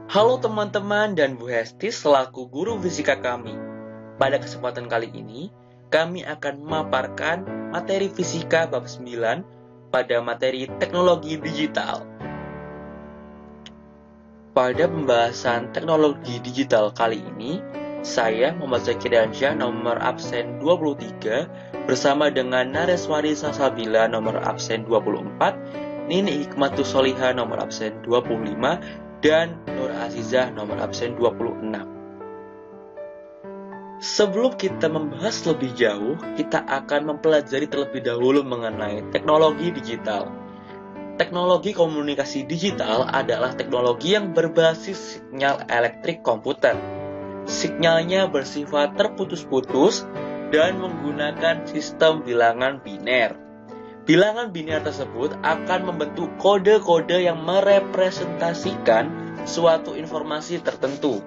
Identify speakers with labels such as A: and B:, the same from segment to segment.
A: Halo teman-teman dan Bu Hesti selaku guru fisika kami. Pada kesempatan kali ini, kami akan memaparkan materi fisika bab 9 pada materi teknologi digital. Pada pembahasan teknologi digital kali ini, saya Muhammad Zakir Diansyah nomor absen 23 bersama dengan Nareswari Salsabila nomor absen 24, Nini Hikmatus Soliha nomor absen 25, dan Nur Azizah nomor absen 26. Sebelum kita membahas lebih jauh, kita akan mempelajari terlebih dahulu mengenai teknologi digital. Teknologi komunikasi digital adalah teknologi yang berbasis sinyal elektrik komputer. Sinyalnya bersifat terputus-putus dan menggunakan sistem bilangan biner. Bilangan biner tersebut akan membentuk kode-kode yang merepresentasikan suatu informasi tertentu.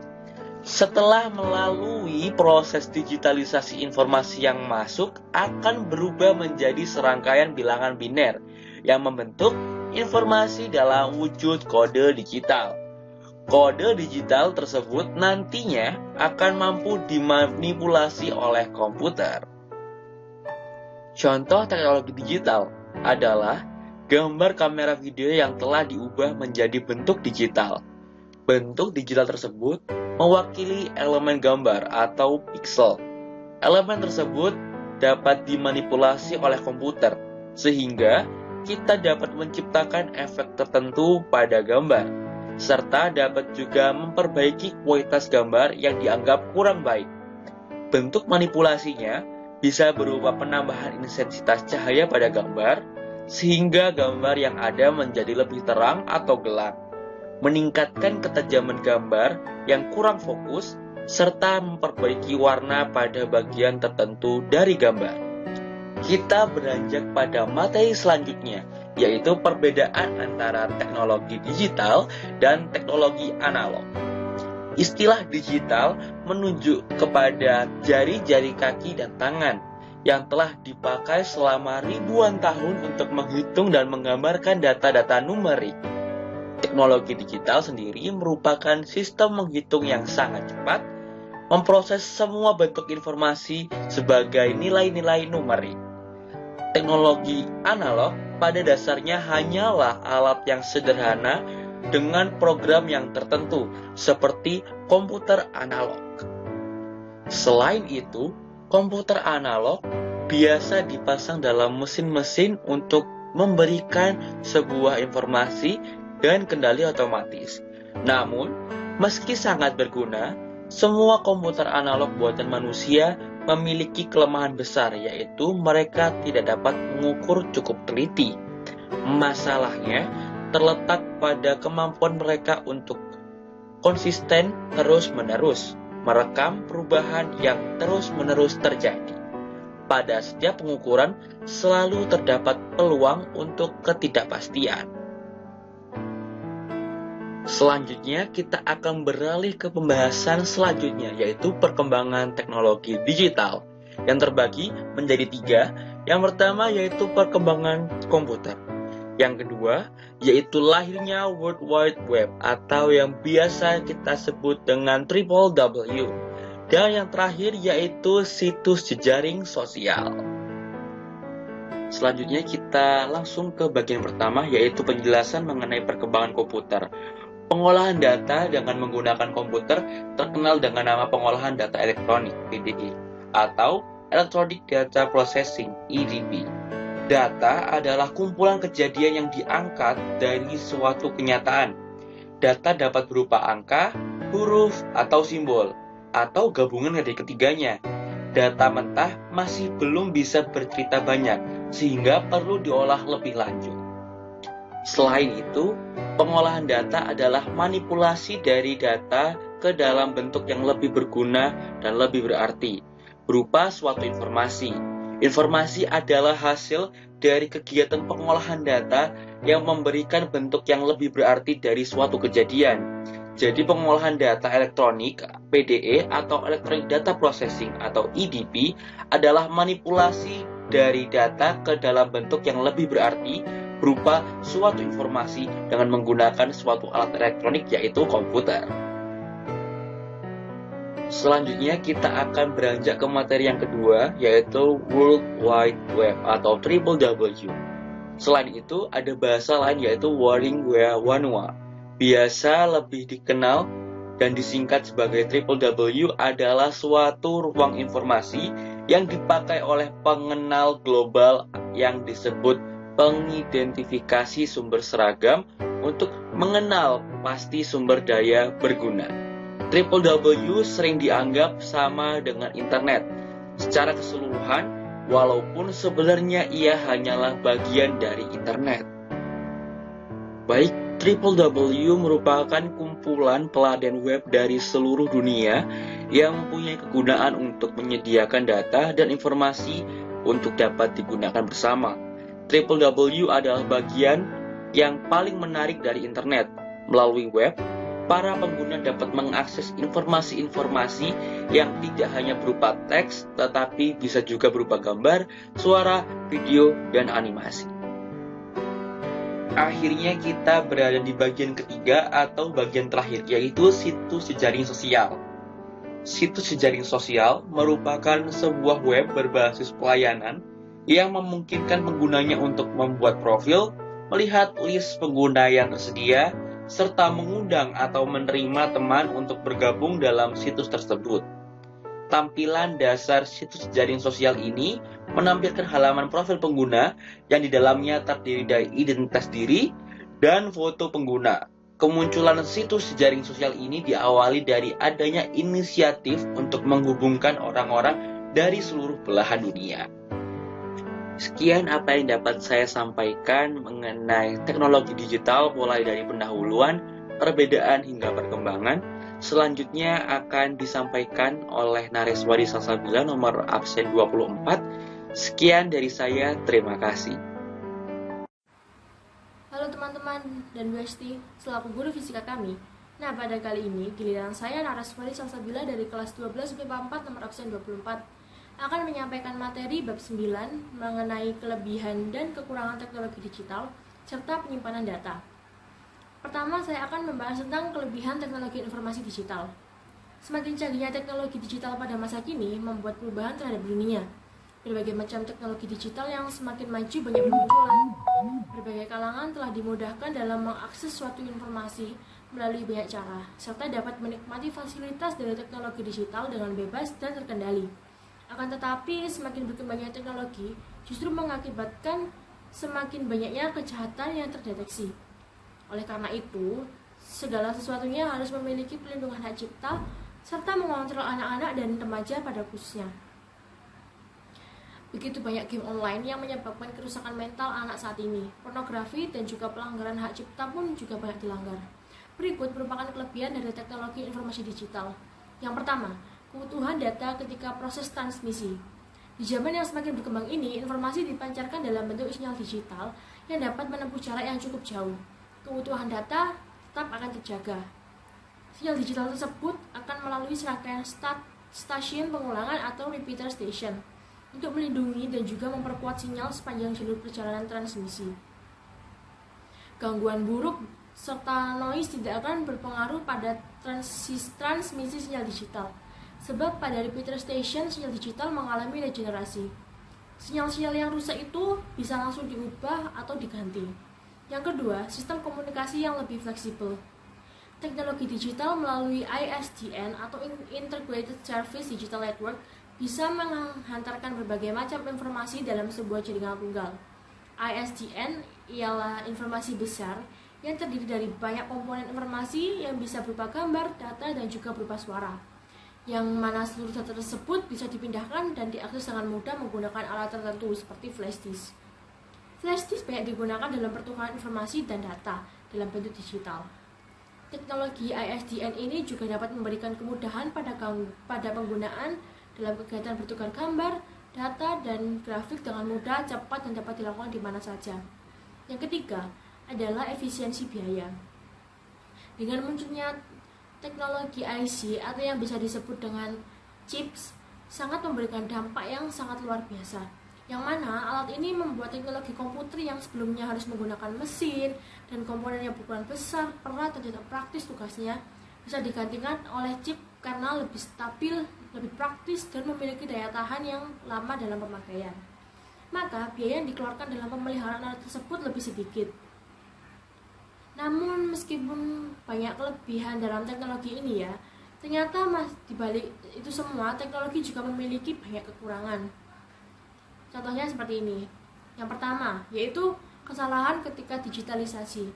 A: Setelah melalui proses digitalisasi, informasi yang masuk akan berubah menjadi serangkaian bilangan biner yang membentuk informasi dalam wujud kode digital. Kode digital tersebut nantinya akan mampu dimanipulasi oleh komputer. Contoh teknologi digital adalah gambar kamera video yang telah diubah menjadi bentuk digital. Bentuk digital tersebut mewakili elemen gambar atau pixel. Elemen tersebut dapat dimanipulasi oleh komputer, sehingga kita dapat menciptakan efek tertentu pada gambar, serta dapat juga memperbaiki kualitas gambar yang dianggap kurang baik. Bentuk manipulasinya bisa berupa penambahan intensitas cahaya pada gambar, sehingga gambar yang ada menjadi lebih terang atau gelap, meningkatkan ketajaman gambar yang kurang fokus, serta memperbaiki warna pada bagian tertentu dari gambar. Kita beranjak pada materi selanjutnya, yaitu perbedaan antara teknologi digital dan teknologi analog. Istilah digital menunjuk kepada jari-jari kaki dan tangan yang telah dipakai selama ribuan tahun untuk menghitung dan menggambarkan data-data numerik. Teknologi digital sendiri merupakan sistem menghitung yang sangat cepat, memproses semua bentuk informasi sebagai nilai-nilai numerik. Teknologi analog pada dasarnya hanyalah alat yang sederhana dengan program yang tertentu, seperti komputer analog. Selain itu, komputer analog biasa dipasang dalam mesin-mesin untuk memberikan sebuah informasi dan kendali otomatis. Namun, meski sangat berguna, semua komputer analog buatan manusia memiliki kelemahan besar, yaitu mereka tidak dapat mengukur cukup teliti. Masalahnya terletak pada kemampuan mereka untuk konsisten terus-menerus merekam perubahan yang terus-menerus terjadi. Pada setiap pengukuran selalu terdapat peluang untuk ketidakpastian. Selanjutnya kita akan beralih ke pembahasan selanjutnya, yaitu perkembangan teknologi digital yang terbagi menjadi 3. Yang pertama yaitu perkembangan komputer. Yang kedua, yaitu lahirnya World Wide Web atau yang biasa kita sebut dengan WWW. Dan yang terakhir yaitu situs jejaring sosial. Selanjutnya kita langsung ke bagian pertama, yaitu penjelasan mengenai perkembangan komputer. Pengolahan data dengan menggunakan komputer terkenal dengan nama pengolahan data elektronik (PDE) atau Electronic Data Processing (EDP). Data adalah kumpulan kejadian yang diangkat dari suatu kenyataan. Data dapat berupa angka, huruf, atau simbol, atau gabungan dari ketiganya. Data mentah masih belum bisa bercerita banyak, sehingga perlu diolah lebih lanjut. Selain itu, pengolahan data adalah manipulasi dari data ke dalam bentuk yang lebih berguna dan lebih berarti, berupa suatu informasi. Informasi adalah hasil dari kegiatan pengolahan data yang memberikan bentuk yang lebih berarti dari suatu kejadian. Jadi pengolahan data elektronik (PDE) atau Electronic Data Processing atau EDP adalah manipulasi dari data ke dalam bentuk yang lebih berarti berupa suatu informasi dengan menggunakan suatu alat elektronik yaitu komputer. Selanjutnya kita akan beranjak ke materi yang kedua, yaitu World Wide Web atau WWW. Selain itu, ada bahasa lain yaitu Wanua. Biasa lebih dikenal dan disingkat sebagai WWW adalah suatu ruang informasi yang dipakai oleh pengenal global yang disebut pengidentifikasi sumber seragam untuk mengenal pasti sumber daya berguna. WWW sering dianggap sama dengan internet secara keseluruhan, walaupun sebenarnya ia hanyalah bagian dari internet. Baik, WWW merupakan kumpulan peladen web dari seluruh dunia yang mempunyai kegunaan untuk menyediakan data dan informasi untuk dapat digunakan bersama. WWW adalah bagian yang paling menarik dari internet. Melalui web, para pengguna dapat mengakses informasi-informasi yang tidak hanya berupa teks, tetapi bisa juga berupa gambar, suara, video, dan animasi. Akhirnya kita berada di bagian ketiga atau bagian terakhir, yaitu situs jejaring sosial. Situs jejaring sosial merupakan sebuah web berbasis pelayanan yang memungkinkan penggunanya untuk membuat profil, melihat list pengguna yang tersedia, serta mengundang atau menerima teman untuk bergabung dalam situs tersebut. Tampilan dasar situs jejaring sosial ini menampilkan halaman profil pengguna yang di dalamnya terdiri dari identitas diri dan foto pengguna. Kemunculan situs jejaring sosial ini diawali dari adanya inisiatif untuk menghubungkan orang-orang dari seluruh belahan dunia. Sekian apa yang dapat saya sampaikan mengenai teknologi digital mulai dari pendahuluan, perbedaan hingga perkembangan. Selanjutnya akan disampaikan oleh Nareswari Salsabila nomor absen 24. Sekian dari saya, terima kasih.
B: Halo teman-teman dan Besti, selaku guru fisika kami. Nah, pada kali ini giliran saya Nareswari Salsabila dari kelas 12 BPA 4 nomor absen 24 akan menyampaikan materi bab 9 mengenai kelebihan dan kekurangan teknologi digital serta penyimpanan data. Pertama, saya akan membahas tentang kelebihan teknologi informasi digital. Semakin canggihnya teknologi digital pada masa kini membuat perubahan terhadap dunia. Berbagai macam teknologi digital yang semakin maju banyak bermunculan. Berbagai kalangan telah dimudahkan dalam mengakses suatu informasi melalui banyak cara, serta dapat menikmati fasilitas dari teknologi digital dengan bebas dan terkendali. Akan tetapi, semakin berkembangnya teknologi justru mengakibatkan semakin banyaknya kejahatan yang terdeteksi. Oleh karena itu, segala sesuatunya harus memiliki perlindungan hak cipta serta mengontrol anak-anak dan remaja pada khususnya. Begitu banyak game online yang menyebabkan kerusakan mental anak saat ini. Pornografi dan juga pelanggaran hak cipta pun juga banyak dilanggar. Berikut merupakan kelebihan dari teknologi informasi digital. Yang pertama, kebutuhan data ketika proses transmisi. Di zaman yang semakin berkembang ini, informasi dipancarkan dalam bentuk sinyal digital yang dapat menempuh jarak yang cukup jauh. Kebutuhan data tetap akan terjaga. Sinyal digital tersebut akan melalui serangkaian stasiun pengulangan atau repeater station untuk melindungi dan juga memperkuat sinyal sepanjang jalur perjalanan transmisi. Gangguan buruk serta noise tidak akan berpengaruh pada transmisi sinyal digital. Sebab pada repeater station, sinyal digital mengalami regenerasi. Sinyal-sinyal yang rusak itu bisa langsung diubah atau diganti. Yang kedua, sistem komunikasi yang lebih fleksibel. Teknologi digital melalui ISDN atau Integrated Service Digital Network bisa menghantarkan berbagai macam informasi dalam sebuah jaringan tunggal. ISDN ialah informasi besar yang terdiri dari banyak komponen informasi yang bisa berupa gambar, data, dan juga berupa suara, yang mana seluruh data tersebut bisa dipindahkan dan diakses dengan mudah menggunakan alat tertentu seperti flash disk. Flash disk banyak digunakan dalam pertukaran informasi dan data dalam bentuk digital. Teknologi ISDN ini juga dapat memberikan kemudahan pada penggunaan dalam kegiatan bertukar gambar, data, dan grafik dengan mudah, cepat, dan dapat dilakukan di mana saja. Yang ketiga adalah efisiensi biaya. Dengan munculnya teknologi IC atau yang bisa disebut dengan chips sangat memberikan dampak yang sangat luar biasa, yang mana alat ini membuat teknologi komputer yang sebelumnya harus menggunakan mesin dan komponen yang berukuran besar, berat, dan tidak praktis tugasnya bisa digantikan oleh chip karena lebih stabil, lebih praktis, dan memiliki daya tahan yang lama dalam pemakaian. Maka biaya yang dikeluarkan dalam pemeliharaan alat tersebut lebih sedikit. Namun meskipun banyak kelebihan dalam teknologi ini ya, ternyata dibalik itu semua teknologi juga memiliki banyak kekurangan. Contohnya seperti ini. Yang pertama, yaitu kesalahan ketika digitalisasi.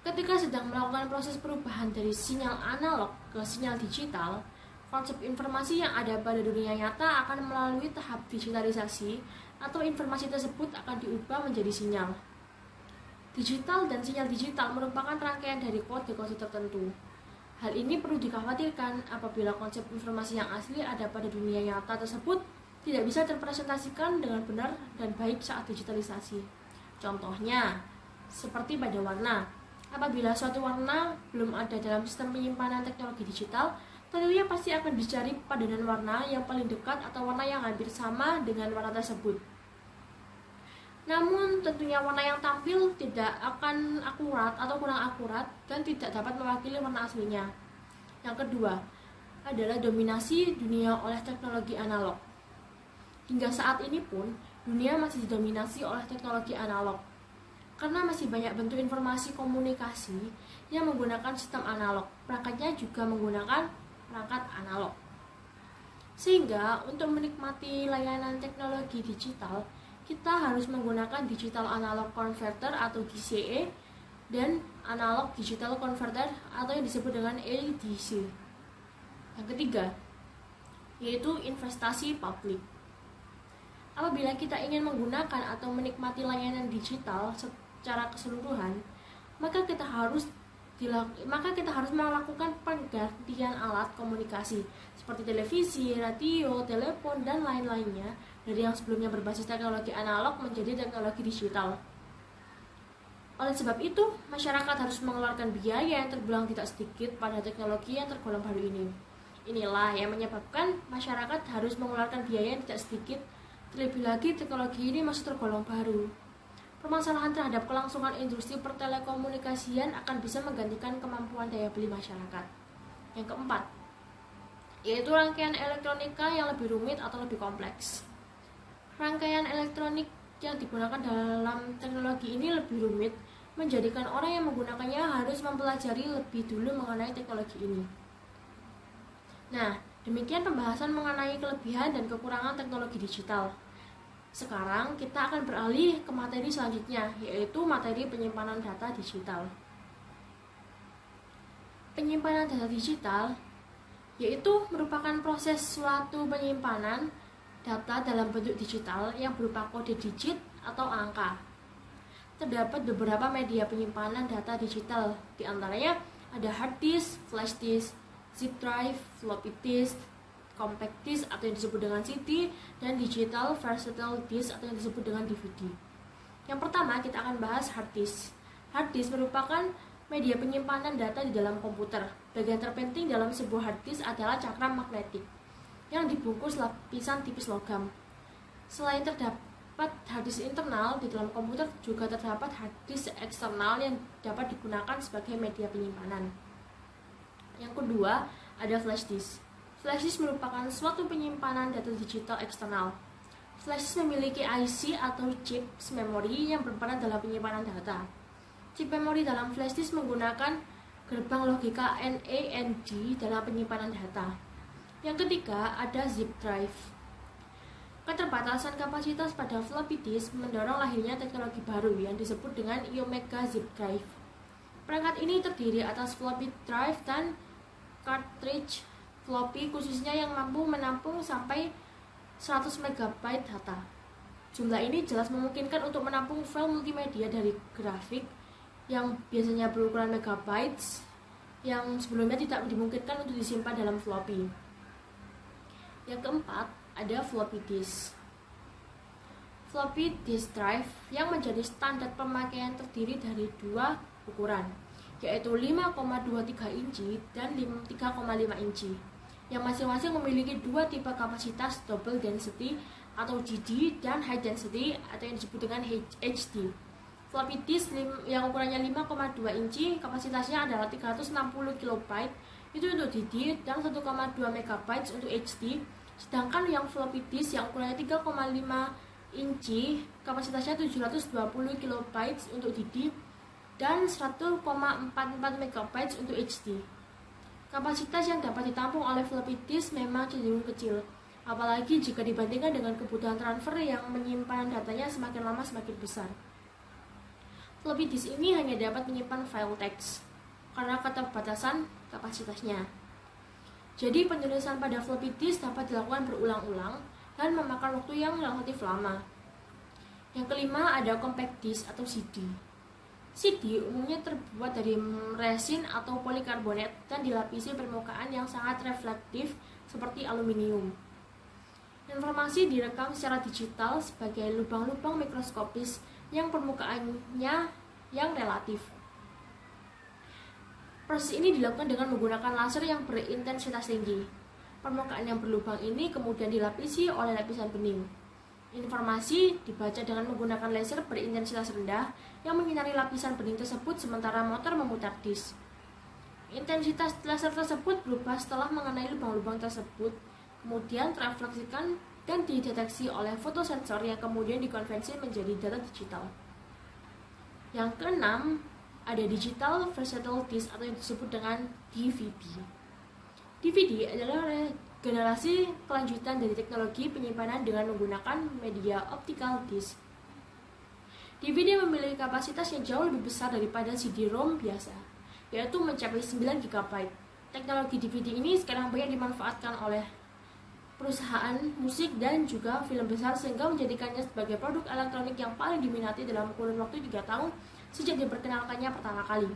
B: Ketika sedang melakukan proses perubahan dari sinyal analog ke sinyal digital, konsep informasi yang ada pada dunia nyata akan melalui tahap digitalisasi atau informasi tersebut akan diubah menjadi sinyal. Digital dan sinyal digital merupakan rangkaian dari kode-kode tertentu. Hal ini perlu dikhawatirkan apabila konsep informasi yang asli ada pada dunia nyata tersebut tidak bisa terpresentasikan dengan benar dan baik saat digitalisasi. Contohnya, seperti pada warna. Apabila suatu warna belum ada dalam sistem penyimpanan teknologi digital, tentunya pasti akan dicari padanan warna yang paling dekat atau warna yang hampir sama dengan warna tersebut. Namun, tentunya warna yang tampil tidak akan akurat atau kurang akurat dan tidak dapat mewakili warna aslinya. Yang kedua, adalah dominasi dunia oleh teknologi analog. Hingga saat ini pun, dunia masih didominasi oleh teknologi analog. Karena masih banyak bentuk informasi komunikasi yang menggunakan sistem analog, perangkatnya juga menggunakan perangkat analog. Sehingga, untuk menikmati layanan teknologi digital, kita harus menggunakan Digital Analog Converter atau DCA dan Analog Digital Converter atau yang disebut dengan ADC. Yang ketiga, yaitu investasi publik. Apabila kita ingin menggunakan atau menikmati layanan digital secara keseluruhan, maka kita harus melakukan penggantian alat komunikasi seperti televisi, radio, telepon, dan lain-lainnya dari yang sebelumnya berbasis teknologi analog menjadi teknologi digital. Oleh sebab itu, masyarakat harus mengeluarkan biaya yang terbilang tidak sedikit pada teknologi yang tergolong baru ini. Inilah yang menyebabkan masyarakat harus mengeluarkan biaya yang tidak sedikit. Terlebih lagi, teknologi ini masih tergolong baru. Permasalahan terhadap kelangsungan industri pertelekomunikasian akan bisa menggantikan kemampuan daya beli masyarakat. Yang keempat, yaitu rangkaian elektronika yang lebih rumit atau lebih kompleks. Rangkaian elektronik yang digunakan dalam teknologi ini lebih rumit, menjadikan orang yang menggunakannya harus mempelajari lebih dulu mengenai teknologi ini. Nah, demikian pembahasan mengenai kelebihan dan kekurangan teknologi digital. Sekarang kita akan beralih ke materi selanjutnya, yaitu materi penyimpanan data digital. Penyimpanan data digital yaitu merupakan proses suatu penyimpanan data dalam bentuk digital yang berupa kode digit atau angka. Terdapat beberapa media penyimpanan data digital, di antaranya ada hard disk, flash disk, zip drive, floppy disk, compact disk atau yang disebut dengan CD, dan digital versatile disk atau yang disebut dengan DVD. Yang pertama kita akan bahas hard disk. Hard disk merupakan media penyimpanan data di dalam komputer. Bagian terpenting dalam sebuah hard disk adalah cakram magnetik yang dibungkus lapisan tipis logam. Selain terdapat hard disk internal, di dalam komputer juga terdapat hard disk eksternal yang dapat digunakan sebagai media penyimpanan. Yang kedua, ada flash disk. Flash disk merupakan suatu penyimpanan data digital eksternal. Flash disk memiliki IC atau chip memori yang berperan dalam penyimpanan data. Chip memori dalam flash disk menggunakan gerbang logika NAND dalam penyimpanan data. Yang ketiga, ada zip drive. Keterbatasan kapasitas pada floppy disk mendorong lahirnya teknologi baru yang disebut dengan Iomega zip drive. Perangkat ini terdiri atas floppy drive dan cartridge floppy khususnya yang mampu menampung sampai 100 MB data. Jumlah ini jelas memungkinkan untuk menampung file multimedia dari grafik yang biasanya berukuran megabytes yang sebelumnya tidak dimungkinkan untuk disimpan dalam floppy. Yang keempat, ada floppy disk. Floppy disk drive yang menjadi standar pemakaian terdiri dari dua ukuran, yaitu 5,23 inci dan 3,5 inci. yang masing-masing memiliki dua tipe kapasitas, double density atau DD dan high density atau yang disebut dengan HD. Floppy disk yang ukurannya 5,2 inci kapasitasnya adalah 360 KB itu untuk DD dan 1,2 MB untuk HD. Sedangkan yang floppy disk yang ukurannya 3,5 inci kapasitasnya 720 KB untuk DD dan 1,44 MB untuk HD. Kapasitas yang dapat ditampung oleh floppy disk memang cenderung kecil, apalagi jika dibandingkan dengan kebutuhan transfer yang menyimpan datanya semakin lama semakin besar. Floppy disk ini hanya dapat menyimpan file teks karena keterbatasan kapasitasnya. Jadi penulisan pada floppy disk dapat dilakukan berulang-ulang dan memakan waktu yang relatif lama. Yang kelima ada compact disk atau CD. CD umumnya terbuat dari resin atau polikarbonat dan dilapisi permukaan yang sangat reflektif seperti aluminium. Informasi direkam secara digital sebagai lubang-lubang mikroskopis yang permukaannya yang relatif. Proses ini dilakukan dengan menggunakan laser yang berintensitas tinggi. Permukaan yang berlubang ini kemudian dilapisi oleh lapisan bening. Informasi dibaca dengan menggunakan laser berintensitas rendah yang menyinari lapisan bening tersebut sementara motor memutar disk. Intensitas laser tersebut berubah setelah mengenai lubang-lubang tersebut, kemudian terefleksikan dan dideteksi oleh fotosensor yang kemudian dikonversi menjadi data digital. Yang keenam, ada digital versatile disk atau yang disebut dengan DVD. DVD adalah generasi kelanjutan dari teknologi penyimpanan dengan menggunakan media optical disk. DVD memiliki kapasitas yang jauh lebih besar daripada CD-ROM biasa, yaitu mencapai 9 GB. Teknologi DVD ini sekarang banyak dimanfaatkan oleh perusahaan musik dan juga film besar sehingga menjadikannya sebagai produk elektronik yang paling diminati dalam kurun waktu 3 tahun sejak diperkenalkannya pertama kali.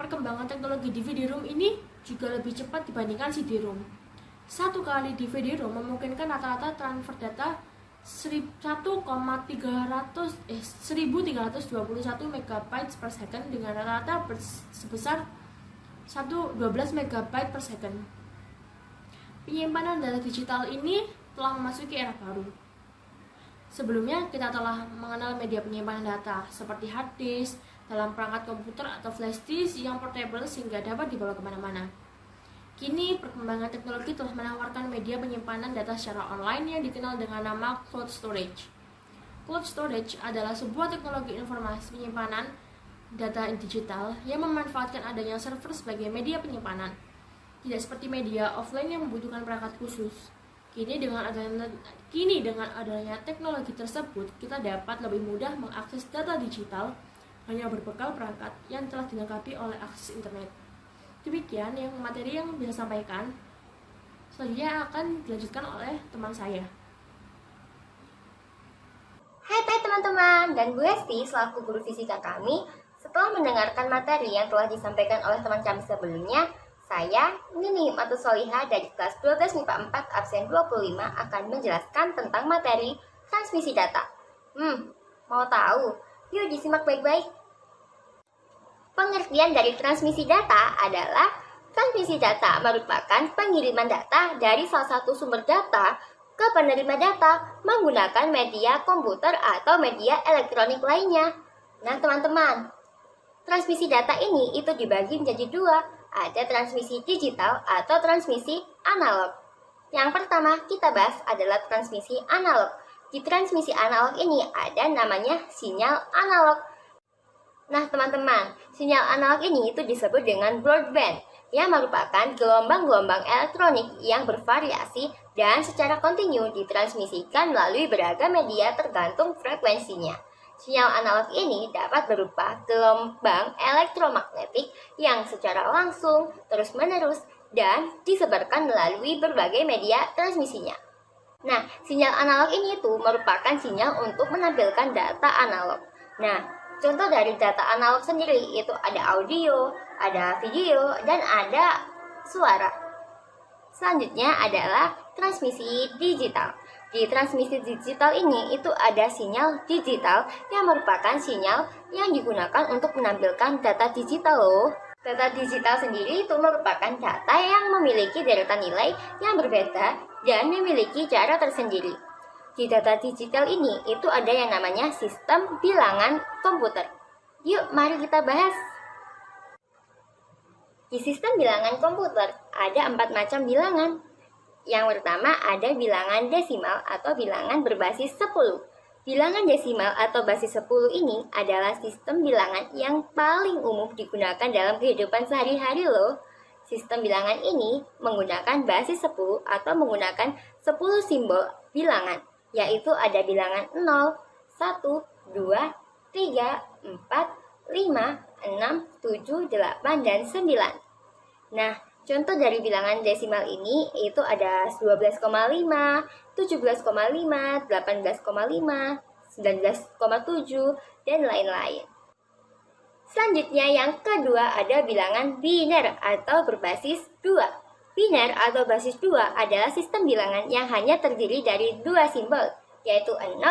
B: Perkembangan teknologi DVD-ROM ini juga lebih cepat dibandingkan CD-ROM. Satu kali DVD-ROM memungkinkan rata-rata transfer data 1321 MB per second dengan rata-rata sebesar 12 MB per second. Penyimpanan data digital ini telah memasuki era baru. Sebelumnya kita telah mengenal media penyimpanan data seperti hard disk dalam perangkat komputer atau flash disk yang portable sehingga dapat dibawa kemana-mana. Kini perkembangan teknologi telah menawarkan media penyimpanan data secara online yang dikenal dengan nama cloud storage. Cloud storage adalah sebuah teknologi informasi penyimpanan data digital yang memanfaatkan adanya server sebagai media penyimpanan. Tidak seperti media offline yang membutuhkan perangkat khusus. Kini dengan adanya teknologi tersebut, kita dapat lebih mudah mengakses data digital hanya berbekal perangkat yang telah dilengkapi oleh akses internet. Demikian yang materi yang bisa sampaikan. Selanjutnya akan dilanjutkan oleh teman saya.
C: Hai teman-teman, dan Bu Esti selaku guru fisika kami, setelah mendengarkan materi yang telah disampaikan oleh teman kami sebelumnya, saya, Nini Matu Soliha dari kelas 12 MIPA 4 absen 25 akan menjelaskan tentang materi transmisi data. Mau tahu? Yuk disimak baik-baik. Pengertian dari transmisi data adalah transmisi data merupakan pengiriman data dari salah satu sumber data ke penerima data menggunakan media komputer atau media elektronik lainnya. Nah teman-teman, transmisi data ini itu dibagi menjadi dua. Ada transmisi digital atau transmisi analog. Yang pertama kita bahas adalah transmisi analog. Di transmisi analog ini ada namanya sinyal analog. Nah teman-teman, sinyal analog ini itu disebut dengan broadband, yang merupakan gelombang-gelombang elektronik yang bervariasi dan secara kontinu ditransmisikan melalui beragam media tergantung frekuensinya. Sinyal analog ini dapat berupa gelombang elektromagnetik yang secara langsung, terus-menerus, dan disebarkan melalui berbagai media transmisinya. Nah, sinyal analog ini merupakan sinyal untuk menampilkan data analog. Nah, contoh dari data analog sendiri itu ada audio, ada video, dan ada suara. Selanjutnya adalah transmisi digital. Di transmisi digital ini itu ada sinyal digital yang merupakan sinyal yang digunakan untuk menampilkan data digital loh. Data digital sendiri itu merupakan data yang memiliki deretan nilai yang berbeda dan memiliki cara tersendiri. Di data digital ini itu ada yang namanya sistem bilangan komputer. Yuk, mari kita bahas. Di sistem bilangan komputer ada 4 macam bilangan. Yang pertama ada bilangan desimal atau bilangan berbasis 10. Bilangan desimal atau basis 10 ini adalah sistem bilangan yang paling umum digunakan dalam kehidupan sehari-hari loh. Sistem bilangan ini menggunakan basis 10 atau menggunakan 10 simbol bilangan, yaitu ada bilangan 0, 1, 2, 3, 4, 5, 6, 7, 8, dan 9. Nah, contoh dari bilangan desimal ini itu ada 12,5, 17,5, 18,5, 19,7, dan lain-lain. Selanjutnya yang kedua ada bilangan biner atau berbasis 2. Biner atau basis 2 adalah sistem bilangan yang hanya terdiri dari 2 simbol, yaitu 0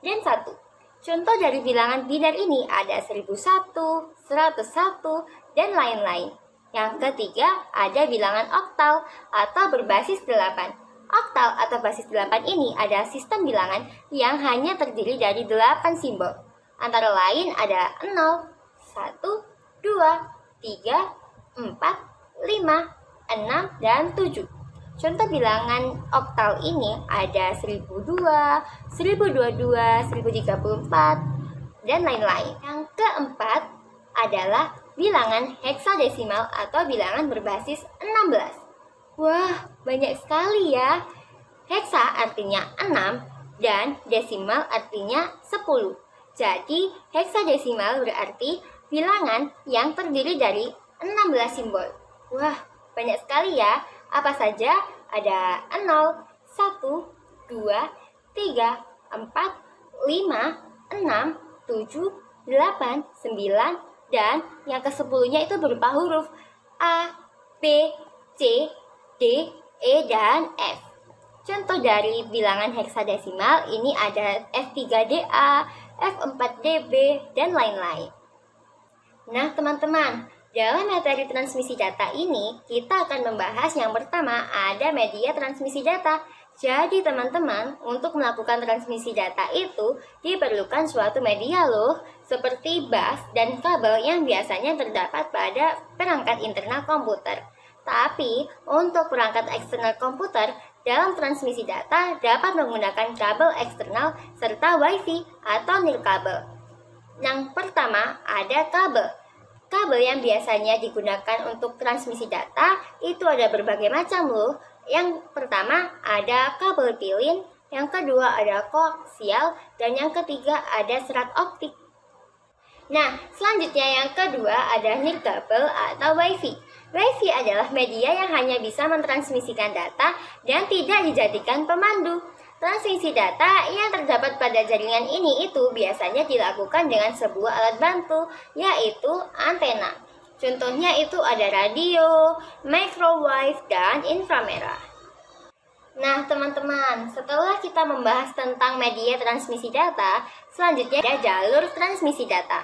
C: dan 1. Contoh dari bilangan biner ini ada 1001, 101, dan lain-lain. Yang ketiga, ada bilangan oktal atau berbasis 8. Oktal atau basis 8 ini adalah sistem bilangan yang hanya terdiri dari 8 simbol. Antara lain ada 0, 1, 2, 3, 4, 5, 6, dan 7. Contoh bilangan oktal ini ada 1002, 1022, 1034, dan lain-lain. Yang keempat adalah bilangan heksadesimal atau bilangan berbasis 16. Wah, banyak sekali ya. Heksa artinya 6 dan desimal artinya 10. Jadi, heksadesimal berarti bilangan yang terdiri dari 16 simbol. Wah, banyak sekali ya. Apa saja? Ada 0, 1, 2, 3, 4, 5, 6, 7, 8, 9, dan yang ke-10-nya itu berupa huruf A, B, C, D, E, dan F. Contoh dari bilangan heksadesimal ini ada F3DA, F4DB, dan lain-lain. Nah, teman-teman, dalam materi transmisi data ini, kita akan membahas yang pertama ada media transmisi data. Jadi teman-teman, untuk melakukan transmisi data itu diperlukan suatu media loh, seperti bus dan kabel yang biasanya terdapat pada perangkat internal komputer. Tapi, untuk perangkat eksternal komputer, dalam transmisi data dapat menggunakan kabel eksternal serta WiFi atau nirkabel. Yang pertama ada kabel. Kabel yang biasanya digunakan untuk transmisi data itu ada berbagai macam loh. Yang pertama ada kabel pilin, yang kedua ada koaksial, dan yang ketiga ada serat optik. Nah, selanjutnya yang kedua ada nirkabel atau WiFi. WiFi adalah media yang hanya bisa mentransmisikan data dan tidak dijadikan pemandu. Transmisi data yang terdapat pada jaringan ini itu biasanya dilakukan dengan sebuah alat bantu, yaitu antena. Contohnya itu ada radio, microwave, dan inframerah. Nah teman-teman, setelah kita membahas tentang media transmisi data, selanjutnya ada jalur transmisi data.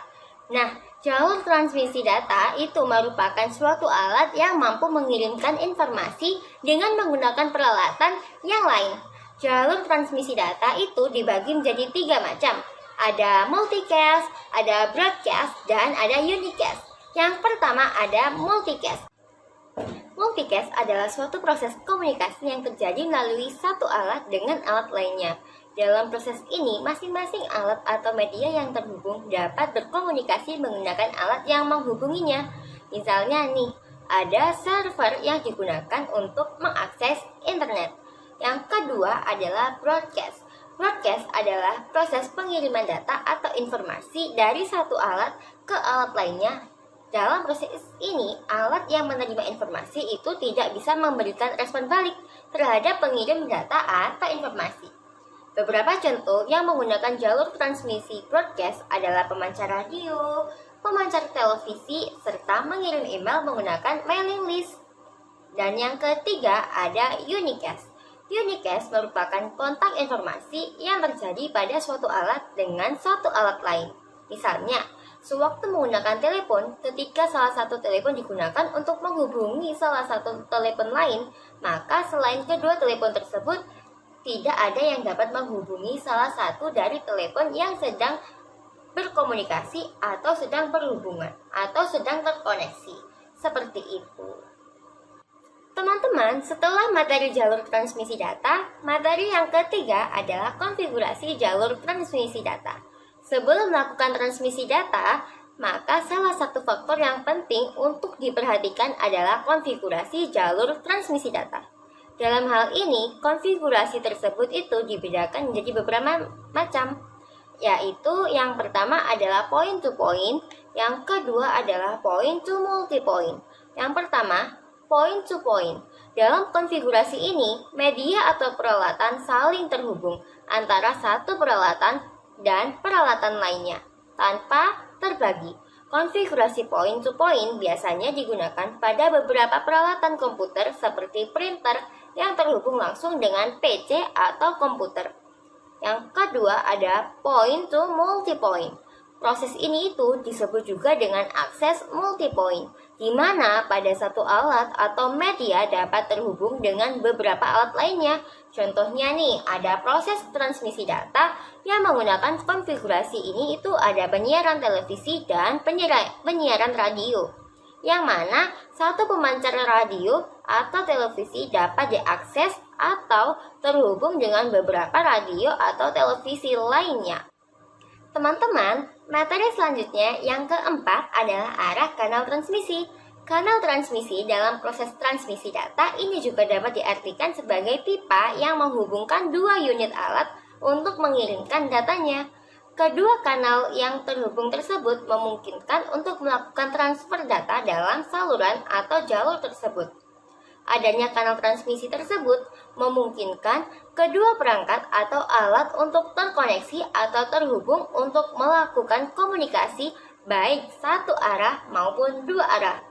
C: Nah, jalur transmisi data itu merupakan suatu alat yang mampu mengirimkan informasi dengan menggunakan peralatan yang lain. Jalur transmisi data itu dibagi menjadi 3 macam. Ada multicast, ada broadcast, dan ada unicast. Yang pertama ada multicast. Multicast adalah suatu proses komunikasi yang terjadi melalui satu alat dengan alat lainnya. Dalam proses ini, masing-masing alat atau media yang terhubung dapat berkomunikasi menggunakan alat yang menghubunginya. Misalnya nih, ada server yang digunakan untuk mengakses internet. Yang kedua adalah broadcast. Broadcast adalah proses pengiriman data atau informasi dari satu alat ke alat lainnya. Dalam proses ini, alat yang menerima informasi itu tidak bisa memberikan respon balik terhadap pengirim data atau informasi. Beberapa contoh yang menggunakan jalur transmisi broadcast adalah pemancar radio, pemancar televisi, serta mengirim email menggunakan mailing list. Dan yang ketiga ada unicast. Unicast merupakan kontak informasi yang terjadi pada suatu alat dengan suatu alat lain. Misalnya, sewaktu menggunakan telepon, ketika salah satu telepon digunakan untuk menghubungi salah satu telepon lain, maka selain kedua telepon tersebut, tidak ada yang dapat menghubungi salah satu dari telepon yang sedang berkomunikasi atau sedang berhubungan atau sedang terkoneksi. Seperti itu. Teman-teman, setelah materi jalur transmisi data, materi yang ketiga adalah konfigurasi jalur transmisi data. Sebelum melakukan transmisi data, maka salah satu faktor yang penting untuk diperhatikan adalah konfigurasi jalur transmisi data. Dalam hal ini, konfigurasi tersebut itu dibedakan menjadi beberapa macam, yaitu yang pertama adalah point to point, yang kedua adalah point to multi-point. Yang pertama, point to point. Dalam konfigurasi ini, media atau peralatan saling terhubung antara satu peralatan dan peralatan lainnya tanpa terbagi. Konfigurasi point to point biasanya digunakan pada beberapa peralatan komputer seperti printer yang terhubung langsung dengan PC atau komputer. Yang kedua ada point to multi-point. Proses ini itu disebut juga dengan akses multi-point, di mana pada satu alat atau media dapat terhubung dengan beberapa alat lainnya. Contohnya nih, ada proses transmisi data yang menggunakan konfigurasi ini itu ada penyiaran televisi dan penyiaran radio, yang mana satu pemancar radio atau televisi dapat diakses atau terhubung dengan beberapa radio atau televisi lainnya. Teman-teman, materi selanjutnya yang keempat adalah arah kanal transmisi. Kanal transmisi dalam proses transmisi data ini juga dapat diartikan sebagai pipa yang menghubungkan dua unit alat untuk mengirimkan datanya. Kedua kanal yang terhubung tersebut memungkinkan untuk melakukan transfer data dalam saluran atau jalur tersebut. Adanya kanal transmisi tersebut memungkinkan kedua perangkat atau alat untuk terkoneksi atau terhubung untuk melakukan komunikasi baik satu arah maupun dua arah.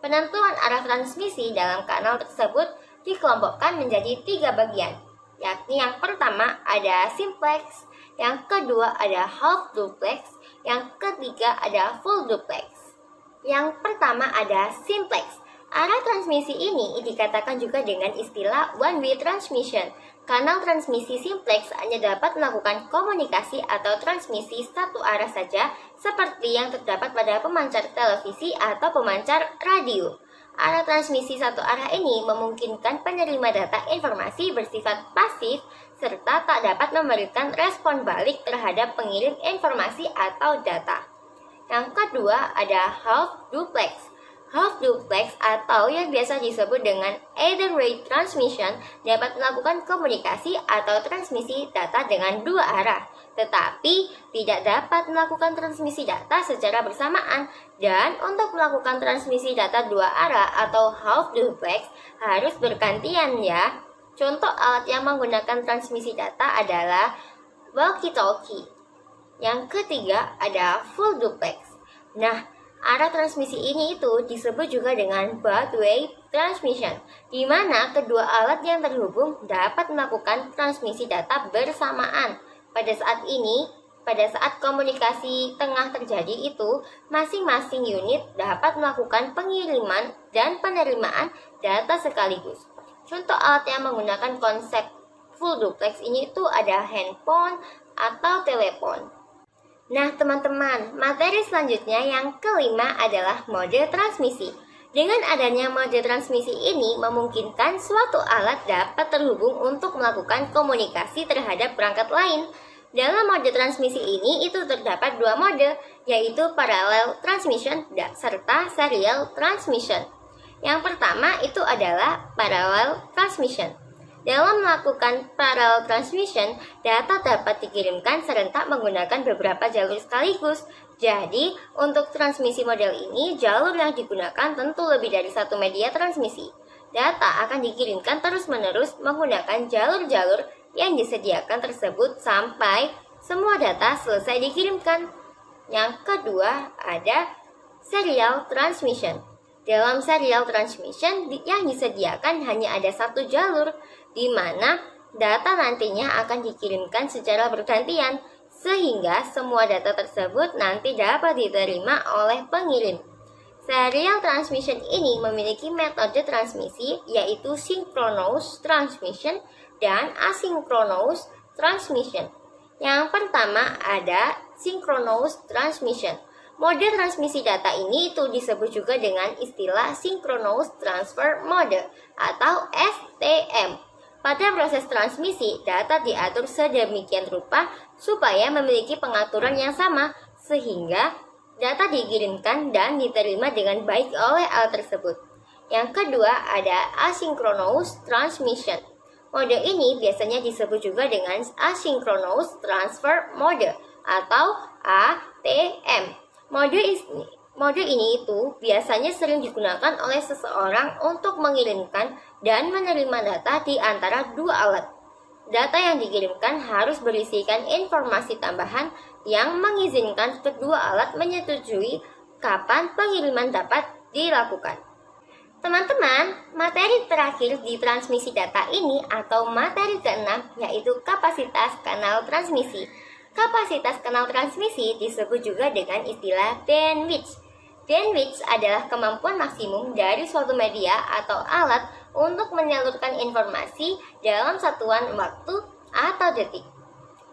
C: Penentuan arah transmisi dalam kanal tersebut dikelompokkan menjadi 3 bagian, yakni yang pertama ada simplex, yang kedua ada half duplex, yang ketiga ada full duplex. Yang pertama ada simplex. Arah transmisi ini dikatakan juga dengan istilah one-way transmission. Kanal transmisi simplex hanya dapat melakukan komunikasi atau transmisi satu arah saja, seperti yang terdapat pada pemancar televisi atau pemancar radio. Arah transmisi satu arah ini memungkinkan penerima data informasi bersifat pasif, serta tak dapat memberikan respon balik terhadap pengirim informasi atau data. Yang kedua ada half duplex. Half duplex atau yang biasa disebut dengan either way transmission dapat melakukan komunikasi atau transmisi data dengan dua arah, tetapi tidak dapat melakukan transmisi data secara bersamaan. Dan untuk melakukan transmisi data dua arah atau half duplex harus bergantian ya. Contoh alat yang menggunakan transmisi data adalah walkie-talkie. Yang ketiga ada full duplex. Nah, arah transmisi ini itu disebut juga dengan both-way transmission, di mana kedua alat yang terhubung dapat melakukan transmisi data bersamaan. Pada saat komunikasi tengah terjadi itu, masing-masing unit dapat melakukan pengiriman dan penerimaan data sekaligus. Contoh alat yang menggunakan konsep full duplex ini itu ada handphone atau telepon. Nah teman-teman, materi selanjutnya yang kelima adalah mode transmisi. Dengan adanya mode transmisi ini memungkinkan suatu alat dapat terhubung untuk melakukan komunikasi terhadap perangkat lain. Dalam mode transmisi ini itu terdapat dua mode, yaitu parallel transmission serta serial transmission. Yang pertama itu adalah parallel transmission. Dalam melakukan parallel transmission, data dapat dikirimkan serentak menggunakan beberapa jalur sekaligus. Jadi, untuk transmisi model ini, jalur yang digunakan tentu lebih dari satu media transmisi. Data akan dikirimkan terus-menerus menggunakan jalur-jalur yang disediakan tersebut sampai semua data selesai dikirimkan. Yang kedua, ada serial transmission. Dalam serial transmission yang disediakan hanya ada satu jalur, di mana data nantinya akan dikirimkan secara bergantian. sehingga semua data tersebut nanti dapat diterima oleh pengirim. Serial transmission ini memiliki metode transmisi yaitu synchronous transmission dan asynchronous transmission. Yang pertama ada synchronous transmission. Mode transmisi data ini itu disebut juga dengan istilah synchronous transfer mode atau STM. Pada proses transmisi, data diatur sedemikian rupa supaya memiliki pengaturan yang sama sehingga data dikirimkan dan diterima dengan baik oleh alat tersebut. Yang kedua ada asynchronous transmission. Mode ini biasanya disebut juga dengan asynchronous transfer mode atau ATM. Mode ini itu biasanya sering digunakan oleh seseorang untuk mengirimkan dan menerima data di antara dua alat. Data yang dikirimkan harus berisikan informasi tambahan yang mengizinkan kedua alat menyetujui kapan pengiriman dapat dilakukan. Teman-teman, materi terakhir di transmisi data ini atau materi ke-6 yaitu kapasitas kanal transmisi. Kapasitas kanal transmisi disebut juga dengan istilah bandwidth. Bandwidth adalah kemampuan maksimum dari suatu media atau alat untuk menyalurkan informasi dalam satuan waktu atau detik.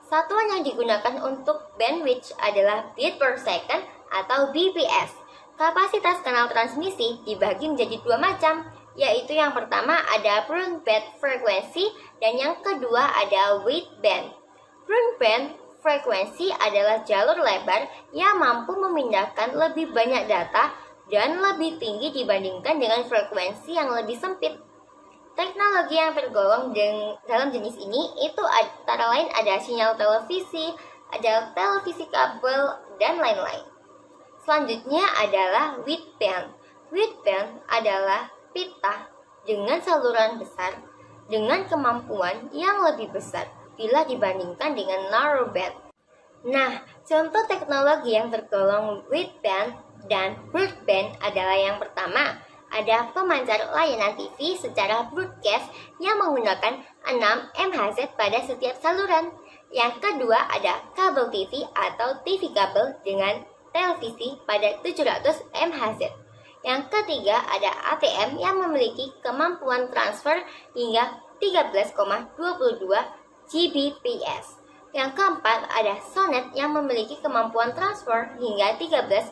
C: Satuan yang digunakan untuk bandwidth adalah bit per second atau bps. Kapasitas kanal transmisi dibagi menjadi dua macam, yaitu yang pertama ada broadband frekuensi dan yang kedua ada wideband. Broadband frekuensi adalah jalur lebar yang mampu memindahkan lebih banyak data dan lebih tinggi dibandingkan dengan frekuensi yang lebih sempit. Teknologi yang tergolong dalam jenis ini itu antara lain ada sinyal televisi, ada televisi kabel, dan lain-lain. Selanjutnya adalah wideband. Wideband adalah pita dengan saluran besar dengan kemampuan yang lebih besar bila dibandingkan dengan narrowband. Nah, contoh teknologi yang tergolong wideband dan broadband adalah yang pertama, ada pemancar layanan TV secara broadcast yang menggunakan 6 MHz pada setiap saluran. Yang kedua ada kabel TV atau TV kabel dengan televisi pada 700 MHz. Yang ketiga ada ATM yang memiliki kemampuan transfer hingga 13,22 Gbps. Yang keempat ada Sonet yang memiliki kemampuan transfer hingga 13,2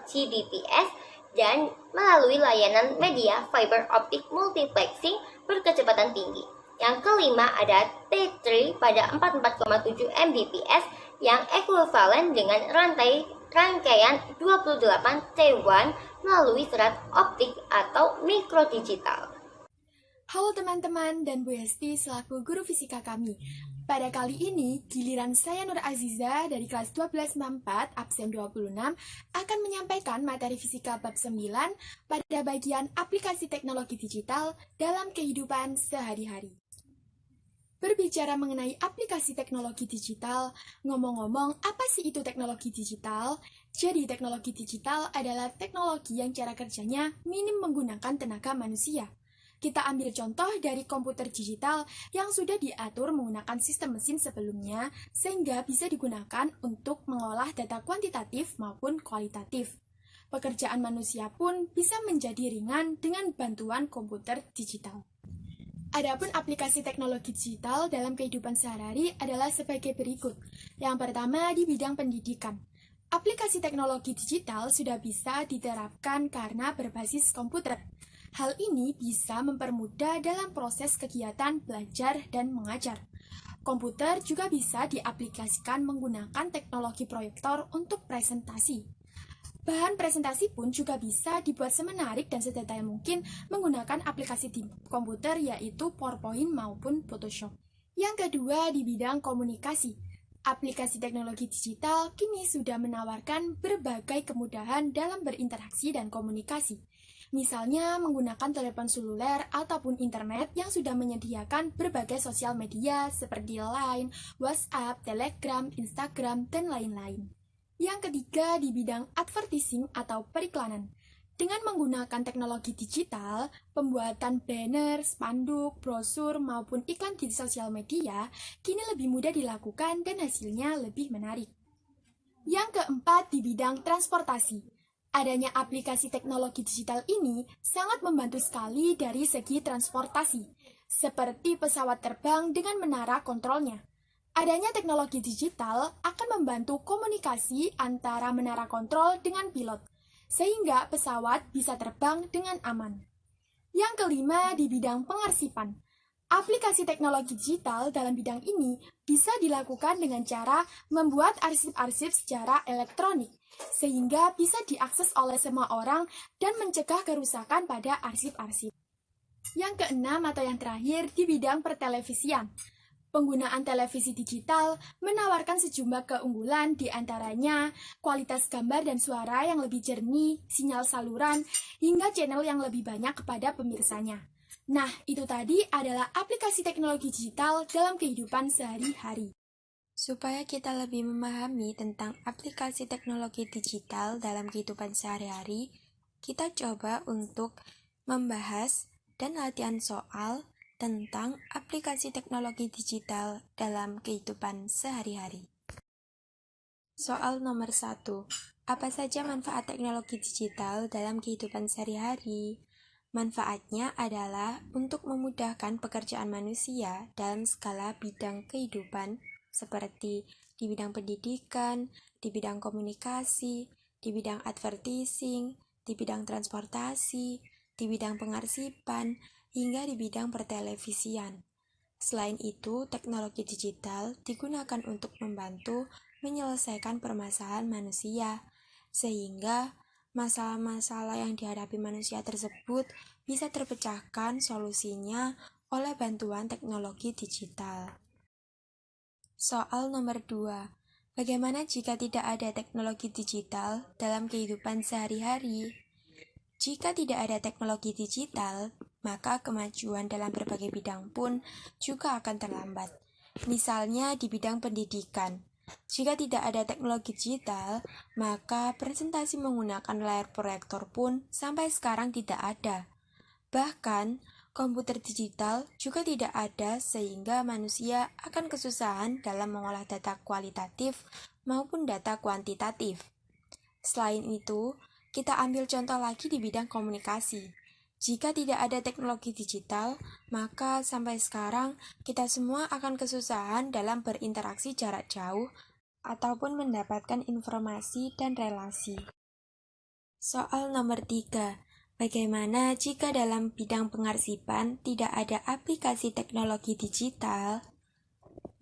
C: Gbps dan melalui layanan media fiber optic multiplexing berkecepatan tinggi. Yang kelima ada T3 pada 44,7 Mbps yang ekuivalen dengan rangkaian 28 T1 melalui serat optik atau mikrodigital.
D: Halo teman-teman dan Bu Hesti selaku guru fisika kami. Pada kali ini, giliran saya Nur Aziza dari kelas 12 4 absen 26 akan menyampaikan materi fisika bab 9 pada bagian aplikasi teknologi digital dalam kehidupan sehari-hari. Berbicara mengenai aplikasi teknologi digital, ngomong-ngomong apa sih itu teknologi digital? Jadi teknologi digital adalah teknologi yang cara kerjanya minim menggunakan tenaga manusia. Kita ambil contoh dari komputer digital yang sudah diatur menggunakan sistem mesin sebelumnya sehingga bisa digunakan untuk mengolah data kuantitatif maupun kualitatif. Pekerjaan manusia pun bisa menjadi ringan dengan bantuan komputer digital. Adapun aplikasi teknologi digital dalam kehidupan sehari-hari adalah sebagai berikut. Yang pertama di bidang pendidikan. Aplikasi teknologi digital sudah bisa diterapkan karena berbasis komputer. Hal ini bisa mempermudah dalam proses kegiatan belajar dan mengajar. Komputer juga bisa diaplikasikan menggunakan teknologi proyektor untuk presentasi. Bahan presentasi pun juga bisa dibuat semenarik dan sedetail mungkin menggunakan aplikasi di komputer yaitu PowerPoint maupun Photoshop. Yang kedua di bidang komunikasi. Aplikasi teknologi digital kini sudah menawarkan berbagai kemudahan dalam berinteraksi dan komunikasi. Misalnya menggunakan telepon seluler ataupun internet yang sudah menyediakan berbagai sosial media seperti Line, WhatsApp, Telegram, Instagram, dan lain-lain. Yang ketiga di bidang advertising atau periklanan. Dengan menggunakan teknologi digital, pembuatan banner, spanduk, brosur, maupun iklan di sosial media kini lebih mudah dilakukan dan hasilnya lebih menarik. Yang keempat, di bidang transportasi. Adanya aplikasi teknologi digital ini sangat membantu sekali dari segi transportasi, seperti pesawat terbang dengan menara kontrolnya. Adanya teknologi digital akan membantu komunikasi antara menara kontrol dengan pilot, sehingga pesawat bisa terbang dengan aman. Yang kelima, di bidang pengarsipan. Aplikasi teknologi digital dalam bidang ini bisa dilakukan dengan cara membuat arsip-arsip secara elektronik, sehingga bisa diakses oleh semua orang dan mencegah kerusakan pada arsip-arsip. Yang keenam atau yang terakhir, di bidang pertelevisian. Penggunaan televisi digital menawarkan sejumlah keunggulan, di antaranya kualitas gambar dan suara yang lebih jernih, sinyal saluran, hingga channel yang lebih banyak kepada pemirsanya. Nah, itu tadi adalah aplikasi teknologi digital dalam kehidupan sehari-hari.
E: Supaya kita lebih memahami tentang aplikasi teknologi digital dalam kehidupan sehari-hari, kita coba untuk membahas dan latihan soal tentang aplikasi teknologi digital dalam kehidupan sehari-hari. Soal nomor 1. Apa saja manfaat teknologi digital dalam kehidupan sehari-hari? Manfaatnya adalah untuk memudahkan pekerjaan manusia dalam segala bidang kehidupan, seperti di bidang pendidikan, di bidang komunikasi, di bidang advertising, di bidang transportasi, di bidang pengarsipan, hingga di bidang pertelevisian. Selain itu, teknologi digital digunakan untuk membantu menyelesaikan permasalahan manusia, sehingga masalah-masalah yang dihadapi manusia tersebut bisa terpecahkan solusinya oleh bantuan teknologi digital. Soal nomor 2. Bagaimana jika tidak ada teknologi digital dalam kehidupan sehari-hari? Jika tidak ada teknologi digital, maka kemajuan dalam berbagai bidang pun juga akan terlambat. Misalnya di bidang pendidikan. Jika tidak ada teknologi digital, maka presentasi menggunakan layar proyektor pun sampai sekarang tidak ada. Bahkan, komputer digital juga tidak ada sehingga manusia akan kesusahan dalam mengolah data kualitatif maupun data kuantitatif. Selain itu, kita ambil contoh lagi di bidang komunikasi. Jika tidak ada teknologi digital, maka sampai sekarang kita semua akan kesusahan dalam berinteraksi jarak jauh ataupun mendapatkan informasi dan relasi. Soal nomor 3. Bagaimana jika dalam bidang pengarsipan tidak ada aplikasi teknologi digital?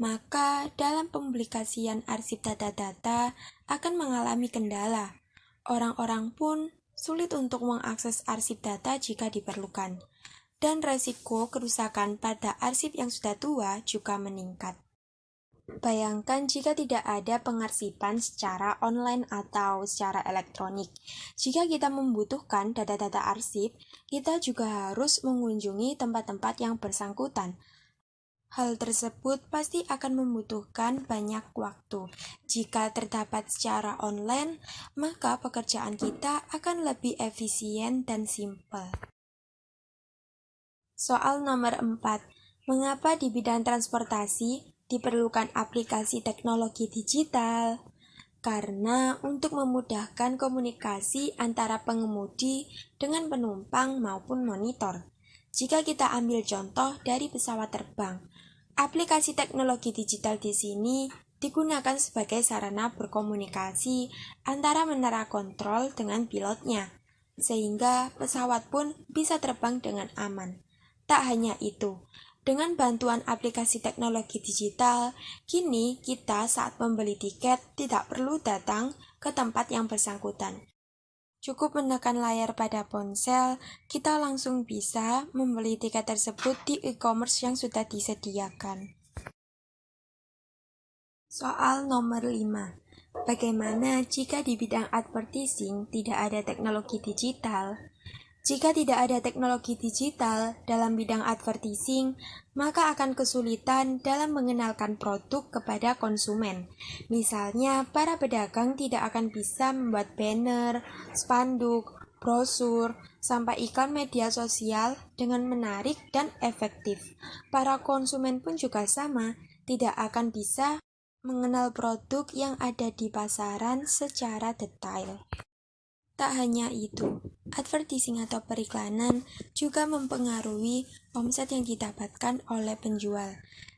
E: Maka dalam pempublikasian arsip data-data akan mengalami kendala. Orang-orang pun sulit untuk mengakses arsip data jika diperlukan, dan resiko kerusakan pada arsip yang sudah tua juga meningkat. Bayangkan jika tidak ada pengarsipan secara online atau secara elektronik. Jika kita membutuhkan data-data arsip, kita juga harus mengunjungi tempat-tempat yang bersangkutan. Hal tersebut pasti akan membutuhkan banyak waktu. Jika terdapat secara online, maka pekerjaan kita akan lebih efisien dan simpel. Soal nomor 4. Mengapa di bidang transportasi diperlukan aplikasi teknologi digital? Karena untuk memudahkan komunikasi antara pengemudi dengan penumpang maupun monitor. Jika kita ambil contoh dari pesawat terbang, aplikasi teknologi digital di sini digunakan sebagai sarana berkomunikasi antara menara kontrol dengan pilotnya, sehingga pesawat pun bisa terbang dengan aman. Tak hanya itu, dengan bantuan aplikasi teknologi digital, kini kita saat membeli tiket tidak perlu datang ke tempat yang bersangkutan. Cukup menekan layar pada ponsel, kita langsung bisa membeli tiket tersebut di e-commerce yang sudah disediakan. Soal nomor 5. Bagaimana jika di bidang advertising tidak ada teknologi digital? Jika tidak ada teknologi digital dalam bidang advertising, maka akan kesulitan dalam mengenalkan produk kepada konsumen. Misalnya, para pedagang tidak akan bisa membuat banner, spanduk, brosur, sampai iklan media sosial dengan menarik dan efektif. Para konsumen pun juga sama, tidak akan bisa mengenal produk yang ada di pasaran secara detail. Tak hanya itu, advertising atau periklanan juga mempengaruhi omset yang didapatkan oleh penjual.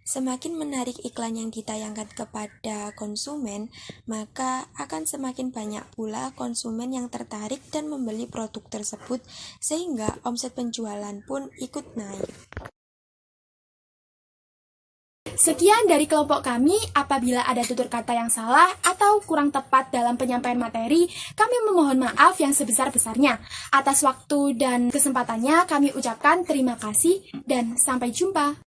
E: Semakin menarik iklan yang ditayangkan kepada konsumen, maka akan semakin banyak pula konsumen yang tertarik dan membeli produk tersebut, sehingga omset penjualan pun ikut naik.
D: Sekian dari kelompok kami. Apabila ada tutur kata yang salah atau kurang tepat dalam penyampaian materi, kami memohon maaf yang sebesar-besarnya. Atas waktu dan kesempatannya, kami ucapkan terima kasih dan sampai jumpa.